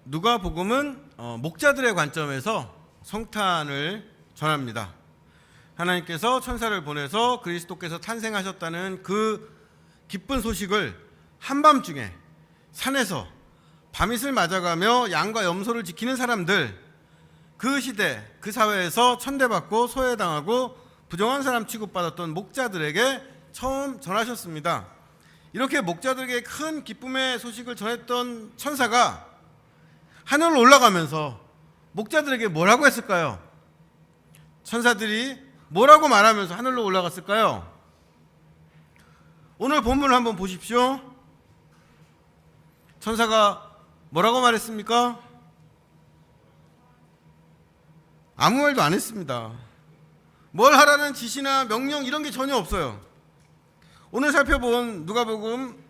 누가복음은 목자들의 관점에서 성탄을 전합니다. 하나님께서 천사를 보내서 그리스도께서 탄생하셨다는 그 기쁜 소식을 한밤중에 산에서 밤이슬 맞아가며 양과 염소를 지키는 사람들, 그 시대 그 사회에서 천대받고 소외당하고 부정한 사람 취급받았던 목자들에게 처음 전하셨습니다. 이렇게 목자들에게 큰 기쁨의 소식을 전했던 천사가 하늘로 올라가면서 목자들에게 뭐라고 했을까요? 천사들이 뭐라고 말하면서 하늘로 올라갔을까요? 오늘 본문을 한번 보십시오. 천사가 뭐라고 말했습니까? 아무 말도 안 했습니다. 뭘 하라는 지시나 명령 이런 게 전혀 없어요. 오늘 살펴본 누가복음,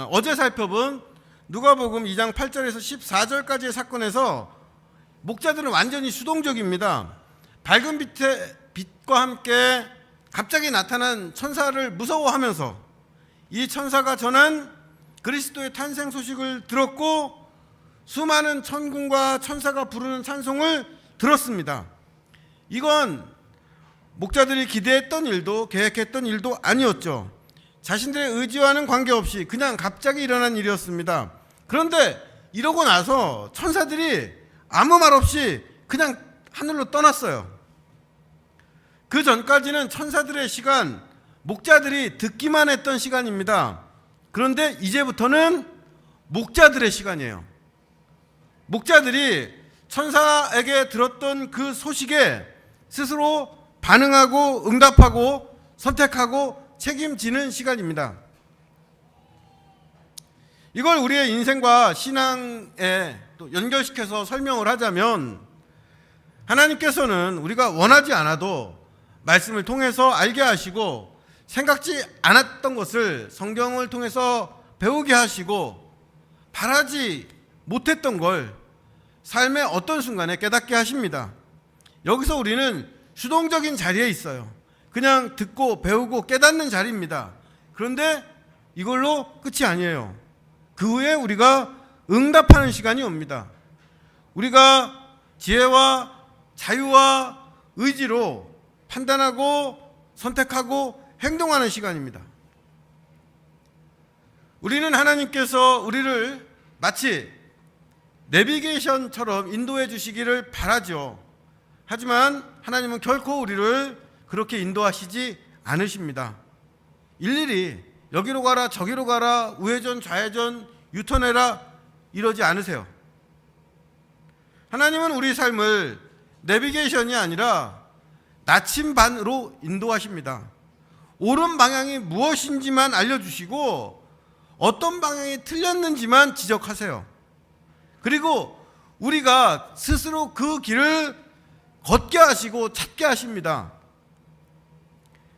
어제 살펴본 누가복음 2장 8절에서 14절까지의 사건에서 목자들은 완전히 수동적입니다. 밝은 빛과 함께 갑자기 나타난 천사를 무서워하면서 이 천사가 전한 그리스도의 탄생 소식을 들었고 수많은 천군과 천사가 부르는 찬송을 들었습니다. 이건 목자들이 기대했던 일도 계획했던 일도 아니었죠. 자신들의 의지와는 관계없이 그냥 갑자기 일어난 일이었습니다. 그런데 이러고 나서 천사들이 아무 말 없이 그냥 하늘로 떠났어요. 그 전까지는 천사들의 시간, 목자들이 듣기만 했던 시간입니다. 그런데 이제부터는 목자들의 시간이에요. 목자들이 천사에게 들었던 그 소식에 스스로 반응하고 응답하고 선택하고 책임지는 시간입니다. 이걸 우리의 인생과 신앙에 또 연결시켜서 설명을 하자면 하나님께서는 우리가 원하지 않아도 말씀을 통해서 알게 하시고 생각지 않았던 것을 성경을 통해서 배우게 하시고 바라지 못했던 걸 삶의 어떤 순간에 깨닫게 하십니다. 여기서 우리는 수동적인 자리에 있어요. 그냥 듣고 배우고 깨닫는 자리입니다. 그런데 이걸로 끝이 아니에요. 그 후에 우리가 응답하는 시간이 옵니다. 우리가 지혜와 자유와 의지로 판단하고 선택하고 행동하는 시간입니다. 우리는 하나님께서 우리를 마치 내비게이션처럼 인도해 주시기를 바라죠. 하지만 하나님은 결코 우리를 그렇게 인도하시지 않으십니다. 일일이 여기로 가라 저기로 가라 우회전 좌회전 유턴해라 이러지 않으세요. 하나님은 우리 삶을 내비게이션이 아니라 나침반으로 인도하십니다. 옳은 방향이 무엇인지만 알려주시고 어떤 방향이 틀렸는지만 지적하세요. 그리고 우리가 스스로 그 길을 걷게 하시고 찾게 하십니다.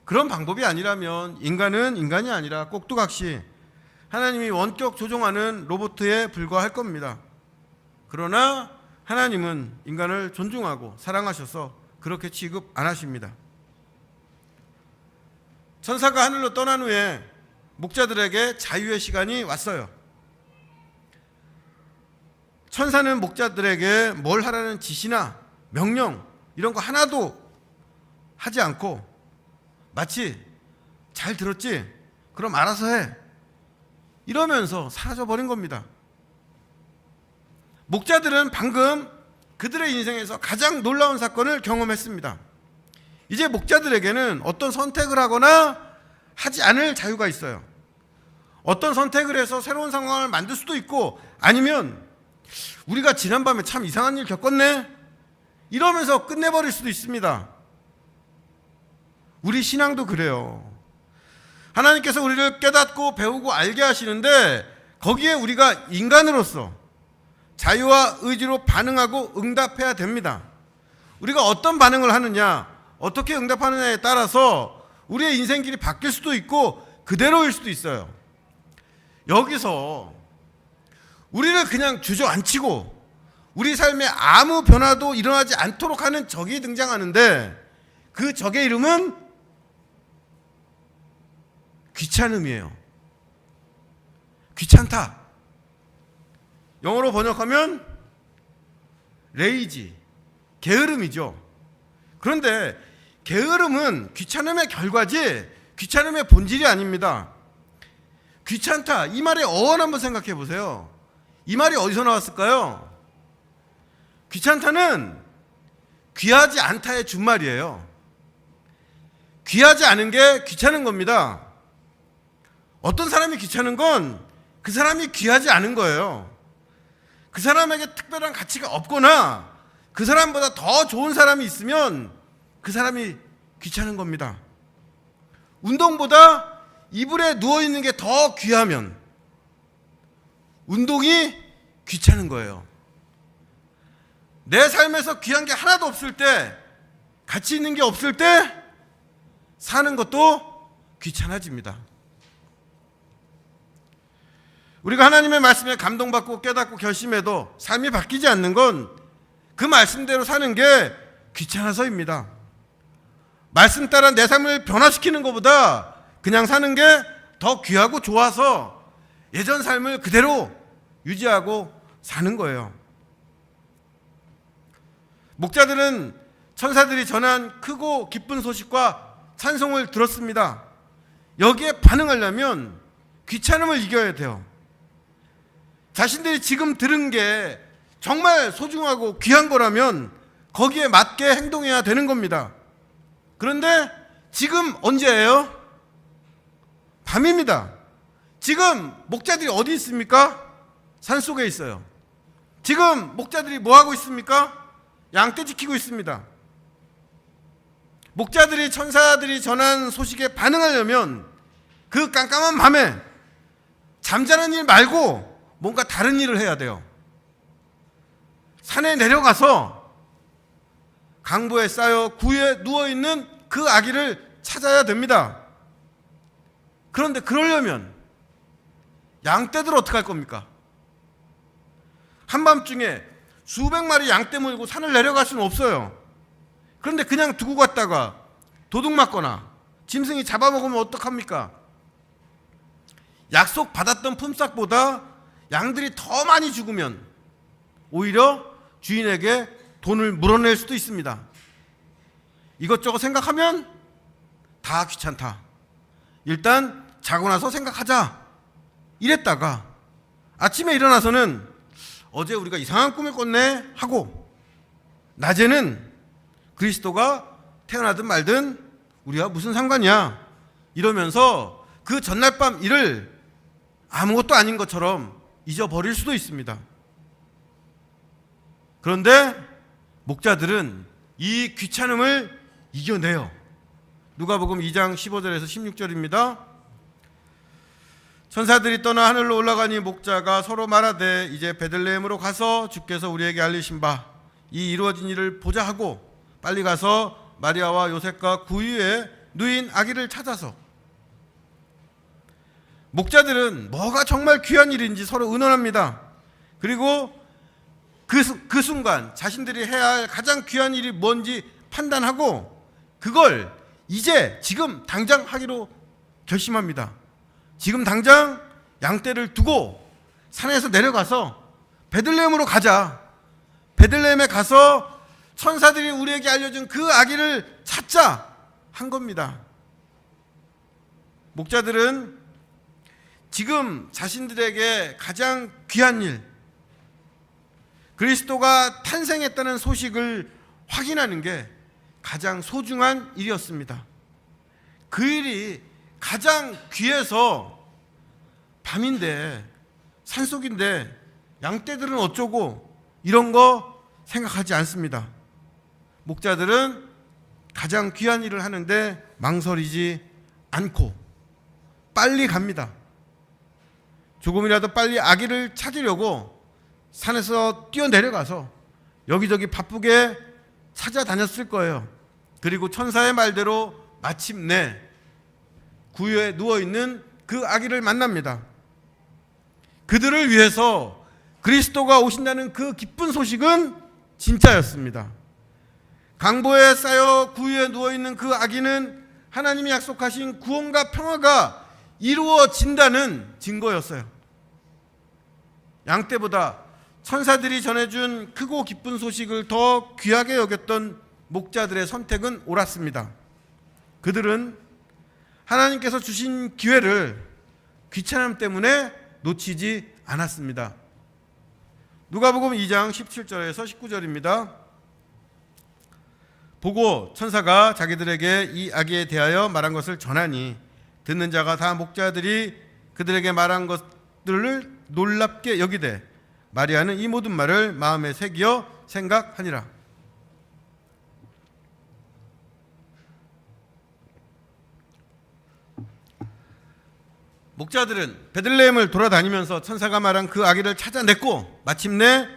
그런 방법이 아니라면 인간은 인간이 아니라 꼭두각시 하나님이 원격 조종하는 로봇에 불과할 겁니다. 그러나 하나님은 인간을 존중하고 사랑하셔서 그렇게 취급 안 하십니다. 천사가 하늘로 떠난 후에 목자들에게 자유의 시간이 왔어요. 천사는 목자들에게 뭘 하라는 지시나 명령 이런 거 하나도 하지 않고 마치 잘 들었지? 그럼 알아서 해. 이러면서 사라져버린 겁니다. 목자들은 방금 그들의 인생에서 가장 놀라운 사건을 경험했습니다. 이제 목자들에게는 어떤 선택을 하거나 하지 않을 자유가 있어요. 어떤 선택을 해서 새로운 상황을 만들 수도 있고 아니면 우리가 지난밤에 참 이상한 일 겪었네? 이러면서 끝내버릴 수도 있습니다. 우리 신앙도 그래요. 하나님께서 우리를 깨닫고 배우고 알게 하시는데 거기에 우리가 인간으로서 자유와 의지로 반응하고 응답해야 됩니다. 우리가 어떤 반응을 하느냐, 어떻게 응답하느냐에 따라서 우리의 인생길이 바뀔 수도 있고 그대로일 수도 있어요. 여기서 우리를 그냥 주저앉히고 우리 삶에 아무 변화도 일어나지 않도록 하는 적이 등장하는데 그 적의 이름은 귀찮음이에요. 귀찮다. 영어로 번역하면 레이지, 게으름이죠. 그런데 게으름은 귀찮음의 결과지 귀찮음의 본질이 아닙니다. 귀찮다, 이 말의 어원 한번 생각해 보세요. 이 말이 어디서 나왔을까요? 귀찮다는 귀하지 않다의 준말이에요. 귀하지 않은 게 귀찮은 겁니다. 어떤 사람이 귀찮은 건 그 사람이 귀하지 않은 거예요. 그 사람에게 특별한 가치가 없거나 그 사람보다 더 좋은 사람이 있으면 그 사람이 귀찮은 겁니다. 운동보다 이불에 누워있는 게 더 귀하면 운동이 귀찮은 거예요. 내 삶에서 귀한 게 하나도 없을 때, 가치 있는 게 없을 때 사는 것도 귀찮아집니다. 우리가 하나님의 말씀에 감동받고 깨닫고 결심해도 삶이 바뀌지 않는 건 그 말씀대로 사는 게 귀찮아서입니다. 말씀 따라 내 삶을 변화시키는 것보다 그냥 사는 게 더 귀하고 좋아서 예전 삶을 그대로 유지하고 사는 거예요. 목자들은 천사들이 전한 크고 기쁜 소식과 찬송을 들었습니다. 여기에 반응하려면 귀찮음을 이겨야 돼요. 자신들이 지금 들은 게 정말 소중하고 귀한 거라면 거기에 맞게 행동해야 되는 겁니다. 그런데 지금 언제예요? 밤입니다. 지금 목자들이 어디 있습니까? 산속에 있어요. 지금 목자들이 뭐 하고 있습니까? 양떼 지키고 있습니다. 목자들이 천사들이 전한 소식에 반응하려면 그 깜깜한 밤에 잠자는 일 말고 뭔가 다른 일을 해야 돼요. 산에 내려가서 강보에 쌓여 구유에 누워있는 그 아기를 찾아야 됩니다. 그런데 그러려면 양떼들 어떻게 할 겁니까? 한밤중에 수백 마리 양떼 몰고 산을 내려갈 수는 없어요. 그런데 그냥 두고 갔다가 도둑 맞거나 짐승이 잡아먹으면 어떡합니까? 약속 받았던 품삯보다 양들이 더 많이 죽으면 오히려 주인에게 돈을 물어낼 수도 있습니다. 이것저것 생각하면 다 귀찮다. 일단 자고 나서 생각하자. 이랬다가 아침에 일어나서는 어제 우리가 이상한 꿈을 꿨네 하고 낮에는 그리스도가 태어나든 말든 우리와 무슨 상관이야 이러면서 그 전날 밤 일을 아무것도 아닌 것처럼 잊어버릴 수도 있습니다. 그런데 목자들은 이 귀찮음을 이겨내요. 누가복음 2장 15절에서 16절입니다. 천사들이 떠나 하늘로 올라가니 목자가 서로 말하되 이제 베들레헴으로 가서 주께서 우리에게 알리신 바 이 이루어진 일을 보자 하고 빨리 가서 마리아와 요셉과 구유에 누인 아기를 찾아서 목자들은 뭐가 정말 귀한 일인지 서로 의논합니다. 그리고 그 순간 자신들이 해야 할 가장 귀한 일이 뭔지 판단하고 그걸 이제 지금 당장 하기로 결심합니다. 지금 당장 양떼를 두고 산에서 내려가서 베들레헴으로 가자. 베들레헴에 가서 천사들이 우리에게 알려준 그 아기를 찾자 한 겁니다. 목자들은 지금 자신들에게 가장 귀한 일, 그리스도가 탄생했다는 소식을 확인하는 게 가장 소중한 일이었습니다. 그 일이 가장 귀해서 밤인데 산속인데 양떼들은 어쩌고 이런 거 생각하지 않습니다. 목자들은 가장 귀한 일을 하는데 망설이지 않고 빨리 갑니다. 조금이라도 빨리 아기를 찾으려고 산에서 뛰어내려가서 여기저기 바쁘게 찾아다녔을 거예요. 그리고 천사의 말대로 마침내 구유에 누워있는 그 아기를 만납니다. 그들을 위해서 그리스도가 오신다는 그 기쁜 소식은 진짜였습니다. 강보에 쌓여 구유에 누워있는 그 아기는 하나님이 약속하신 구원과 평화가 이루어진다는 증거였어요. 양떼보다 천사들이 전해준 크고 기쁜 소식을 더 귀하게 여겼던 목자들의 선택은 옳았습니다. 그들은 하나님께서 주신 기회를 귀찮음 때문에 놓치지 않았습니다. 누가복음 2장 17절에서 19절입니다. 보고 천사가 자기들에게 이 아기에 대하여 말한 것을 전하니 듣는 자가 다 목자들이 그들에게 말한 것들을 놀랍게 여기되 마리아는 이 모든 말을 마음에 새기어 생각하니라. 목자들은 베들레헴을 돌아다니면서 천사가 말한 그 아기를 찾아냈고 마침내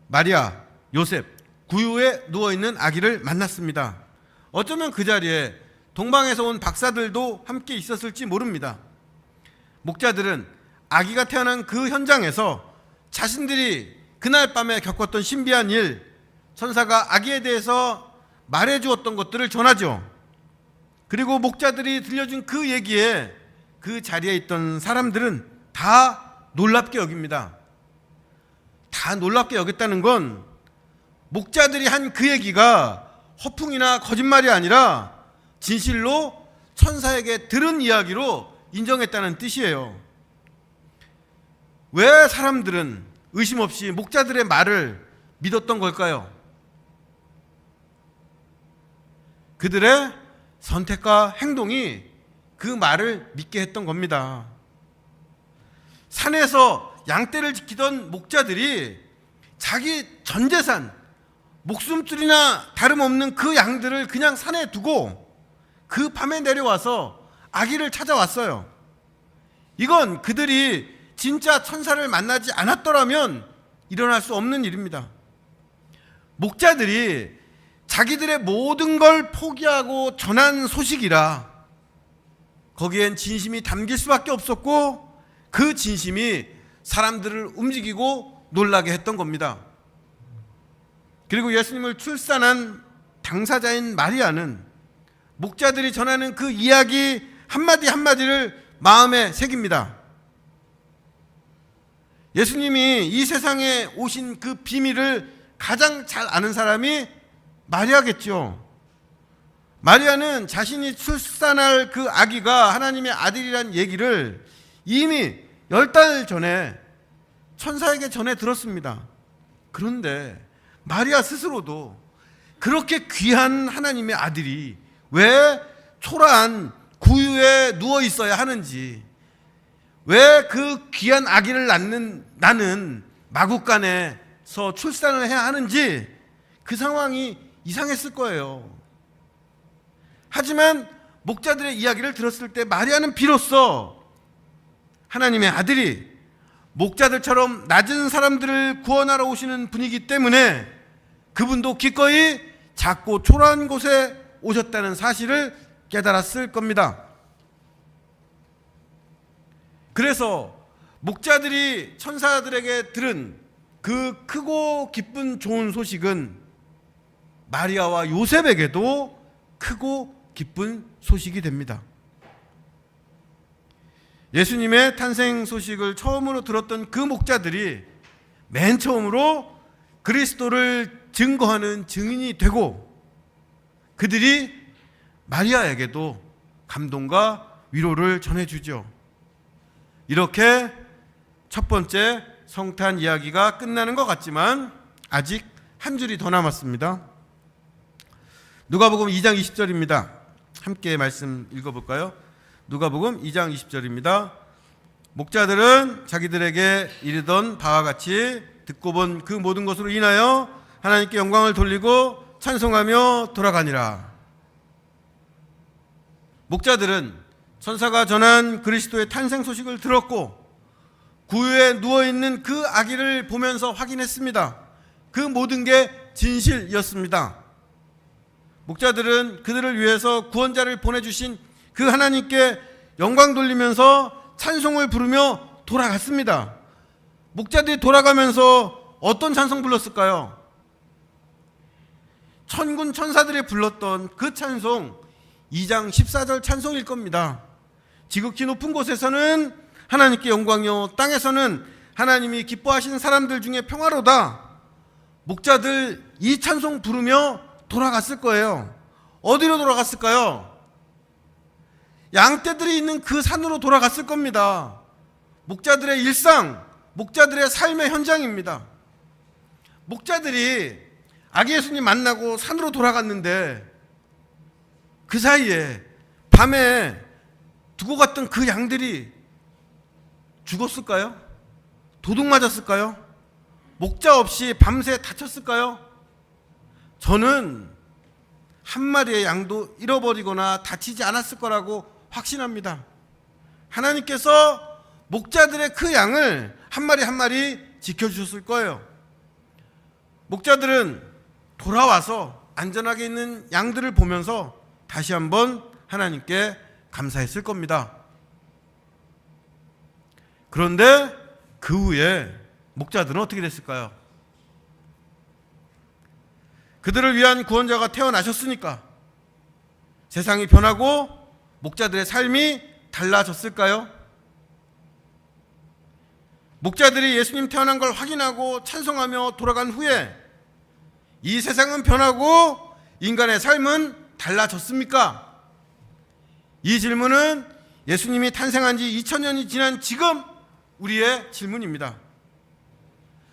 마리아, 요셉, 구유에 누워있는 아기를 만났습니다. 어쩌면 그 자리에 동방에서 온 박사들도 함께 있었을지 모릅니다. 목자들은 아기가 태어난 그 현장에서 자신들이 그날 밤에 겪었던 신비한 일, 천사가 아기에 대해서 말해주었던 것들을 전하죠. 그리고 목자들이 들려준 그 얘기에 그 자리에 있던 사람들은 다 놀랍게 여깁니다. 다 놀랍게 여겼다는 건 목자들이 한 그 얘기가 허풍이나 거짓말이 아니라 진실로 천사에게 들은 이야기로 인정했다는 뜻이에요. 왜 사람들은 의심 없이 목자들의 말을 믿었던 걸까요? 그들의 선택과 행동이 그 말을 믿게 했던 겁니다. 산에서 양떼를 지키던 목자들이 자기 전 재산, 목숨줄이나 다름없는 그 양들을 그냥 산에 두고 그 밤에 내려와서 아기를 찾아왔어요. 이건 그들이 진짜 천사를 만나지 않았더라면 일어날 수 없는 일입니다. 목자들이 자기들의 모든 걸 포기하고 전한 소식이라 거기엔 진심이 담길 수밖에 없었고 그 진심이 사람들을 움직이고 놀라게 했던 겁니다. 그리고 예수님을 출산한 당사자인 마리아는 목자들이 전하는 그 이야기 한마디 한마디를 마음에 새깁니다. 예수님이 이 세상에 오신 그 비밀을 가장 잘 아는 사람이 마리아겠죠. 마리아는 자신이 출산할 그 아기가 하나님의 아들이란 얘기를 이미 10달 전에 천사에게 전해 들었습니다. 그런데 마리아 스스로도 그렇게 귀한 하나님의 아들이 왜 초라한 구유에 누워 있어야 하는지, 왜 그 귀한 아기를 낳는 마국간에서 출산을 해야 하는지 그 상황이 이상했을 거예요. 하지만 목자들의 이야기를 들었을 때 마리아는 비로소 하나님의 아들이 목자들처럼 낮은 사람들을 구원하러 오시는 분이기 때문에 그분도 기꺼이 작고 초라한 곳에 오셨다는 사실을 깨달았을 겁니다. 그래서 목자들이 천사들에게 들은 그 크고 기쁜 좋은 소식은 마리아와 요셉에게도 크고 기쁜 소식이 됩니다. 예수님의 탄생 소식을 처음으로 들었던 그 목자들이 맨 처음으로 그리스도를 증거하는 증인이 되고 그들이 마리아에게도 감동과 위로를 전해주죠. 이렇게 첫 번째 성탄 이야기가 끝나는 것 같지만 아직 한 줄이 더 남았습니다. 누가복음 2장 20절입니다. 함께 말씀 읽어볼까요? 누가복음 2장 20절입니다. 목자들은 자기들에게 이르던 바와 같이 듣고 본 그 모든 것으로 인하여 하나님께 영광을 돌리고 찬송하며 돌아가니라. 목자들은 천사가 전한 그리스도의 탄생 소식을 들었고 구유에 누워있는 그 아기를 보면서 확인했습니다. 그 모든 게 진실이었습니다. 목자들은 그들을 위해서 구원자를 보내주신 그 하나님께 영광 돌리면서 찬송을 부르며 돌아갔습니다. 목자들이 돌아가면서 어떤 찬송 불렀을까요? 천군 천사들이 불렀던 그 찬송 2장 14절 찬송일 겁니다. 지극히 높은 곳에서는 하나님께 영광이요 땅에서는 하나님이 기뻐하시는 사람들 중에 평화로다. 목자들 이 찬송 부르며 돌아갔을 거예요. 어디로 돌아갔을까요? 양떼들이 있는 그 산으로 돌아갔을 겁니다. 목자들의 일상, 목자들의 삶의 현장입니다. 목자들이 아기 예수님 만나고 산으로 돌아갔는데 그 사이에 밤에 두고 갔던 그 양들이 죽었을까요? 도둑 맞았을까요? 목자 없이 밤새 다쳤을까요? 저는 한 마리의 양도 잃어버리거나 다치지 않았을 거라고 확신합니다. 하나님께서 목자들의 그 양을 한 마리 한 마리 지켜주셨을 거예요. 목자들은 돌아와서 안전하게 있는 양들을 보면서 다시 한번 하나님께 감사했을 겁니다. 그런데 그 후에 목자들은 어떻게 됐을까요? 그들을 위한 구원자가 태어나셨으니까 세상이 변하고 목자들의 삶이 달라졌을까요? 목자들이 예수님 태어난 걸 확인하고 찬송하며 돌아간 후에 이 세상은 변하고 인간의 삶은 달라졌습니까? 이 질문은 예수님이 탄생한 지 2000년이 지난 지금 우리의 질문입니다.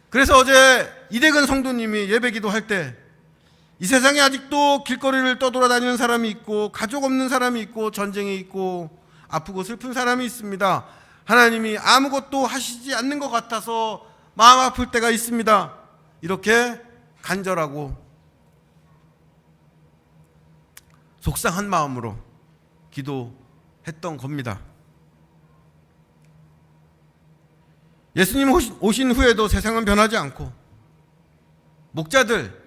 그래서 어제 이대근 성도님이 예배기도 할 때 이 세상에 아직도 길거리를 떠돌아다니는 사람이 있고 가족 없는 사람이 있고 전쟁이 있고 아프고 슬픈 사람이 있습니다. 하나님이 아무것도 하시지 않는 것 같아서 마음 아플 때가 있습니다. 이렇게 간절하고 속상한 마음으로 기도했던 겁니다. 예수님 오신 후에도 세상은 변하지 않고 목자들,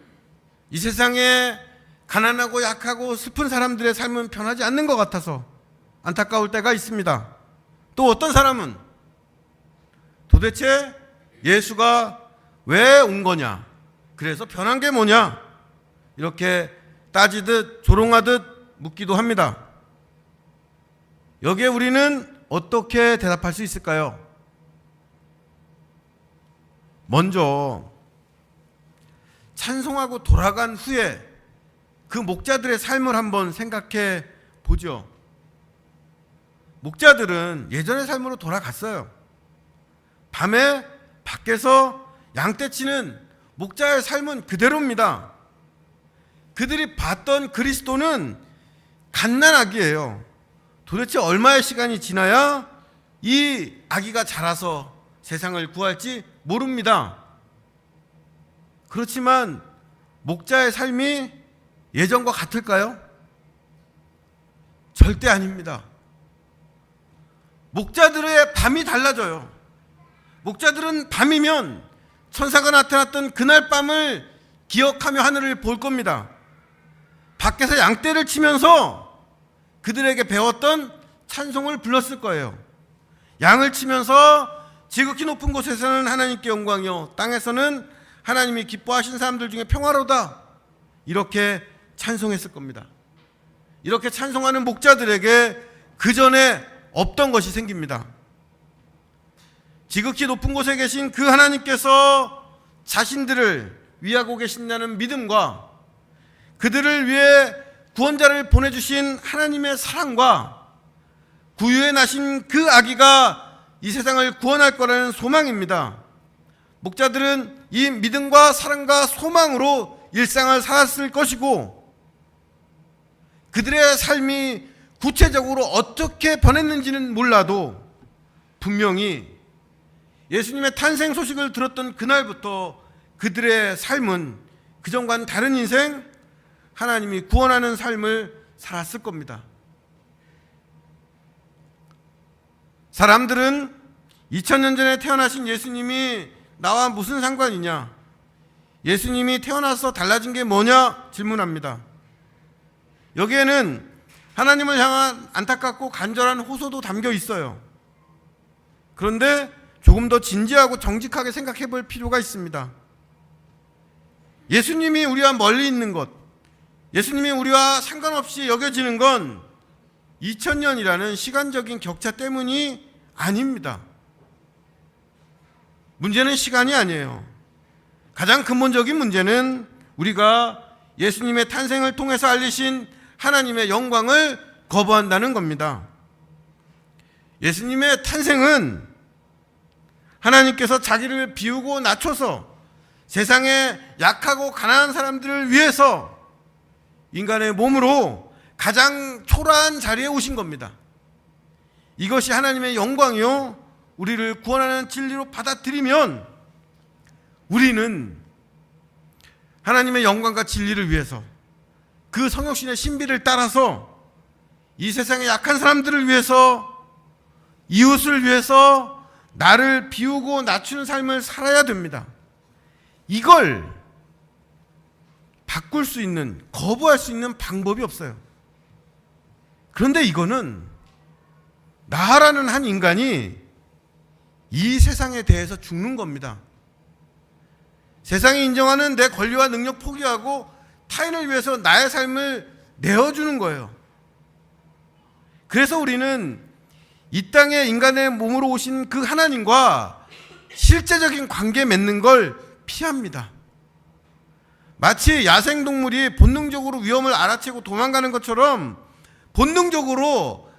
이 세상에 가난하고 약하고 슬픈 사람들의 삶은 변하지 않는 것 같아서 안타까울 때가 있습니다. 또 어떤 사람은 도대체 예수가 왜 온 거냐, 그래서 변한 게 뭐냐, 이렇게 따지듯 조롱하듯 묻기도 합니다. 여기에 우리는 어떻게 대답할 수 있을까요? 먼저 찬송하고 돌아간 후에 그 목자들의 삶을 한번 생각해 보죠. 목자들은 예전의 삶으로 돌아갔어요. 밤에 밖에서 양떼치는 목자의 삶은 그대로입니다. 그들이 봤던 그리스도는 갓난아기예요. 도대체 얼마의 시간이 지나야 이 아기가 자라서 세상을 구할지 모릅니다. 그렇지만 목자의 삶이 예전과 같을까요? 절대 아닙니다. 목자들의 밤이 달라져요. 목자들은 밤이면 천사가 나타났던 그날 밤을 기억하며 하늘을 볼 겁니다. 밖에서 양떼를 치면서 그들에게 배웠던 찬송을 불렀을 거예요. 양을 치면서 지극히 높은 곳에서는 하나님께 영광이요, 땅에서는 하나님이 기뻐하신 사람들 중에 평화로다, 이렇게 찬송했을 겁니다. 이렇게 찬송하는 목자들에게 그 전에 없던 것이 생깁니다. 지극히 높은 곳에 계신 그 하나님께서 자신들을 위하고 계신다는 믿음과 그들을 위해 구원자를 보내주신 하나님의 사랑과 구유에 나신 그 아기가 이 세상을 구원할 거라는 소망입니다. 목자들은 이 믿음과 사랑과 소망으로 일상을 살았을 것이고 그들의 삶이 구체적으로 어떻게 변했는지는 몰라도 분명히 예수님의 탄생 소식을 들었던 그날부터 그들의 삶은 그전과는 다른 인생, 하나님이 구원하는 삶을 살았을 겁니다. 사람들은 2000년 전에 태어나신 예수님이 나와 무슨 상관이냐, 예수님이 태어나서 달라진 게 뭐냐 질문합니다. 여기에는 하나님을 향한 안타깝고 간절한 호소도 담겨 있어요. 그런데 조금 더 진지하고 정직하게 생각해 볼 필요가 있습니다. 예수님이 우리와 멀리 있는 것, 예수님이 우리와 상관없이 여겨지는 건 2000년이라는 시간적인 격차 때문이 아닙니다. 문제는 시간이 아니에요. 가장 근본적인 문제는 우리가 예수님의 탄생을 통해서 알리신 하나님의 영광을 거부한다는 겁니다. 예수님의 탄생은 하나님께서 자기를 비우고 낮춰서 세상에 약하고 가난한 사람들을 위해서 인간의 몸으로 가장 초라한 자리에 오신 겁니다. 이것이 하나님의 영광이요, 우리를 구원하는 진리로 받아들이면 우리는 하나님의 영광과 진리를 위해서 그 성육신의 신비를 따라서 이 세상의 약한 사람들을 위해서, 이웃을 위해서 나를 비우고 낮추는 삶을 살아야 됩니다. 이걸 바꿀 수 있는, 거부할 수 있는 방법이 없어요. 그런데 이거는 나라는 한 인간이 이 세상에 대해서 죽는 겁니다. 세상이 인정하는 내 권리와 능력 포기하고 타인을 위해서 나의 삶을 내어주는 거예요. 그래서 우리는 이 땅에 인간의 몸으로 오신 그 하나님과 실제적인 관계 맺는 걸 피합니다. 마치 야생동물이 본능적으로 위험을 알아채고 도망가는 것처럼 본능적으로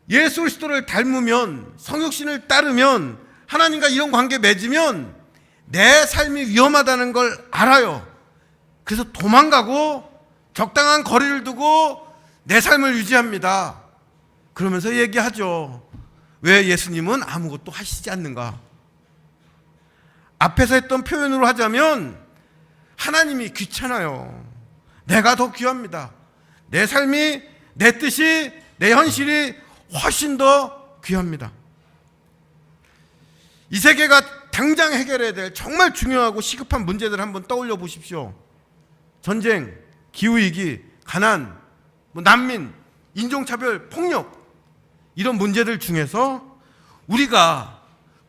예수 그리스도를 닮으면, 성육신을 따르면, 하나님과 이런 관계 맺으면 내 삶이 위험하다는 걸 알아요. 그래서 도망가고 적당한 거리를 두고 내 삶을 유지합니다. 그러면서 얘기하죠. 왜 예수님은 아무것도 하시지 않는가? 앞에서 했던 표현으로 하자면 하나님이 귀찮아요. 내가 더 귀합니다. 내 삶이, 내 뜻이, 내 현실이 훨씬 더 귀합니다. 이 세계가 당장 해결해야 될 정말 중요하고 시급한 문제들 한번 떠올려 보십시오. 전쟁, 기후위기, 가난, 난민, 인종차별, 폭력, 이런 문제들 중에서 우리가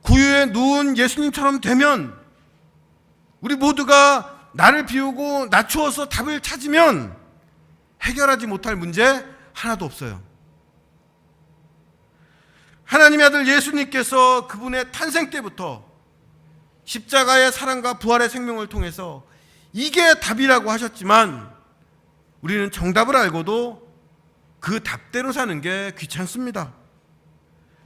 구유에 누운 예수님처럼 되면, 우리 모두가 나를 비우고 낮추어서 답을 찾으면 해결하지 못할 문제 하나도 없어요. 하나님의 아들 예수님께서 그분의 탄생 때부터 십자가의 사랑과 부활의 생명을 통해서 이게 답이라고 하셨지만 우리는 정답을 알고도 그 답대로 사는 게 귀찮습니다.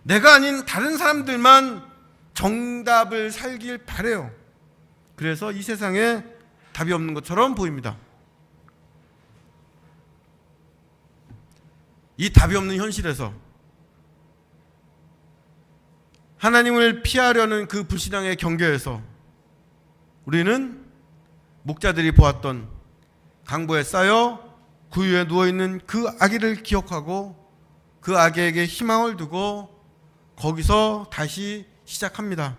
내가 아닌 다른 사람들만 정답을 살길 바래요. 그래서 이 세상에 답이 없는 것처럼 보입니다. 이 답이 없는 현실에서 하나님을 피하려는 그 불신앙의 경계에서 우리는 목자들이 보았던 강보에 쌓여 구유에 누워있는 그 아기를 기억하고 그 아기에게 희망을 두고 거기서 다시 시작합니다.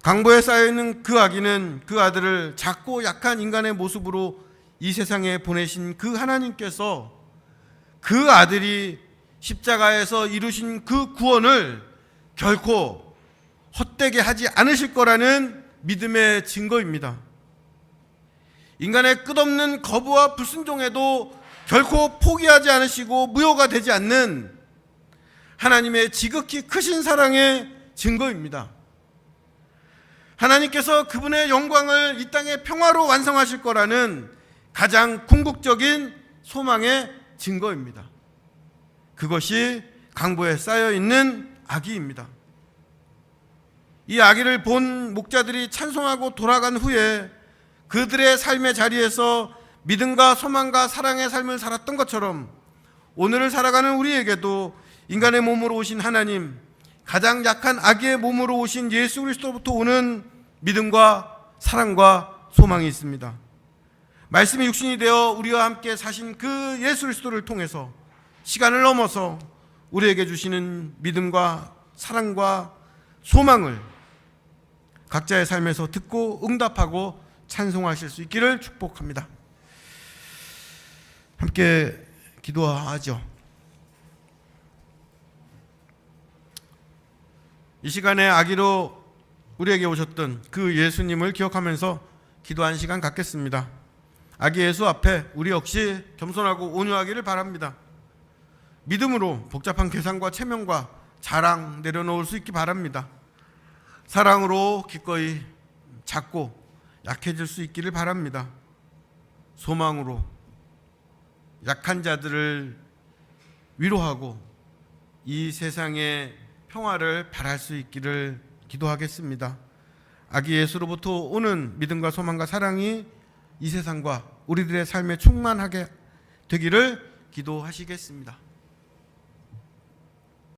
강보에 쌓여있는 그 아기는 그 아들을 작고 약한 인간의 모습으로 이 세상에 보내신 그 하나님께서 그 아들이 십자가에서 이루신 그 구원을 결코 헛되게 하지 않으실 거라는 믿음의 증거입니다. 인간의 끝없는 거부와 불순종에도 결코 포기하지 않으시고 무효가 되지 않는 하나님의 지극히 크신 사랑의 증거입니다. 하나님께서 그분의 영광을 이 땅의 평화로 완성하실 거라는 가장 궁극적인 소망의 증거입니다. 그것이 강보에 쌓여있는 아기입니다. 이 아기를 본 목자들이 찬송하고 돌아간 후에 그들의 삶의 자리에서 믿음과 소망과 사랑의 삶을 살았던 것처럼 오늘을 살아가는 우리에게도 인간의 몸으로 오신 하나님, 가장 약한 아기의 몸으로 오신 예수 그리스도로부터 오는 믿음과 사랑과 소망이 있습니다. 말씀이 육신이 되어 우리와 함께 사신 그 예수 그리스도를 통해서 시간을 넘어서 우리에게 주시는 믿음과 사랑과 소망을 각자의 삶에서 듣고 응답하고 찬송하실 수 있기를 축복합니다. 함께 기도하죠. 이 시간에 아기로 우리에게 오셨던 그 예수님을 기억하면서 기도한 시간 갖겠습니다. 아기 예수 앞에 우리 역시 겸손하고 온유하기를 바랍니다. 믿음으로 복잡한 계산과 체면과 자랑 내려놓을 수 있기 바랍니다. 사랑으로 기꺼이 작고 약해질 수 있기를 바랍니다. 소망으로 약한 자들을 위로하고 이 세상의 평화를 바랄 수 있기를 기도하겠습니다. 아기 예수로부터 오는 믿음과 소망과 사랑이 이 세상과 우리들의 삶에 충만하게 되기를 기도하시겠습니다.